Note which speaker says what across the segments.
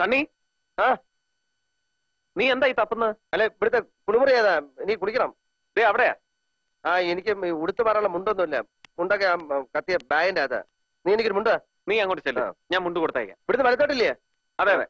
Speaker 1: സണ്ണി,
Speaker 2: ആ
Speaker 1: നീ എന്തായി തപ്പുന്നത്?
Speaker 2: അല്ലെ ഇവിടുത്തെ കുളിമുറി ഏതാ? നീ കുളിക്കണം.
Speaker 1: ദേ അവിടെയാ.
Speaker 2: ആ എനിക്ക് ഉടുത്തു മാറാനുള്ള മുണ്ടൊന്നുമില്ല. മുണ്ടൊക്കെ കത്തിയ ബാഗിന്റെ അതാ. നീ എനിക്കൊരു മുണ്ട.
Speaker 1: നീ അങ്ങോട്ട് ചെല്ലു, ഞാൻ മുണ്ട് കൊടുത്തേക്കാം.
Speaker 2: ഇവിടുന്ന് വലത്തോട്ടില്ലേ?
Speaker 1: അതെ അതെ.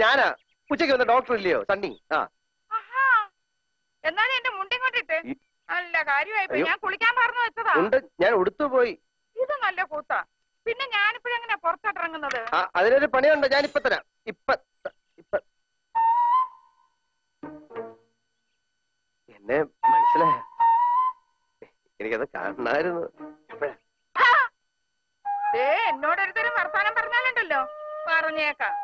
Speaker 2: ഞാനാ. ഉച്ചയ്ക്ക് വന്ന ഡോക്ടർ ഇല്ലയോ സണ്ണി? ആ
Speaker 3: എന്നാലും എന്റെ മുണ്ടി കൊണ്ടിട്ട് നല്ല കാര്യമായി. ഞാൻ കുളിക്കാൻ പറഞ്ഞു വെച്ചതാ.
Speaker 2: ഉണ്ട്, ഞാൻ ഉടുത്തു പോയി.
Speaker 3: ഇത് നല്ല കൂത്താ. പിന്നെ ഞാനിപ്പോഴെങ്ങനെ പുറത്തോട്ടിറങ്ങുന്നത്?
Speaker 2: അതിനൊരു പണിയുണ്ട്, ഞാനിപ്പ തരാം. ഇപ്പൊ എന്നെ മനസ്സിലായ? എനിക്കത് കാണണമായിരുന്നു.
Speaker 3: എന്നോടൊരുത്തരും വർത്താനം പറഞ്ഞാലുണ്ടല്ലോ, പറഞ്ഞേക്കാം.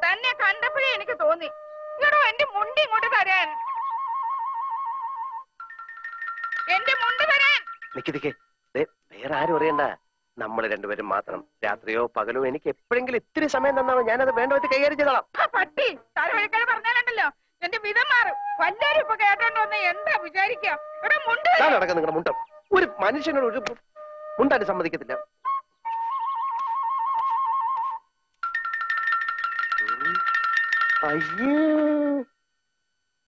Speaker 3: തന്നെ കണ്ടപ്പോഴേ എനിക്ക് തോന്നി, ഇങ്ങടോ എന്റെ മുണ്ടി ഇങ്ങോട്ട് തരാൻ. എന്റെ മുണ്ട് തരാൻ.
Speaker 2: നിക്ക് വേറെ ആരും അറിയണ്ട, നമ്മൾ രണ്ടുപേരും മാത്രം. രാത്രിയോ പകലോ എനിക്ക് എപ്പോഴെങ്കിലും ഇത്തിരി സമയം തന്നാമോ, ഞാനത് വേണ്ട വെച്ച് കൈകാര്യം ചെയ്തോളാം.
Speaker 3: പട്ടി തലവഴിക്കാതെ പറഞ്ഞാലുണ്ടല്ലോ എന്റെ വിധം മാറും. വല്ലാരും ഇപ്പൊ കേട്ടോണ്ട് വന്ന് എന്താ വിചാരിക്കാം? ഇവിടെ മുണ്ട്
Speaker 2: നടക്കാം. നിങ്ങളുടെ മുണ്ടം ഒരു മനുഷ്യനോട് ഒരു മുണ്ടാൻ സമ്മതിക്കത്തില്ല. അയ്യേ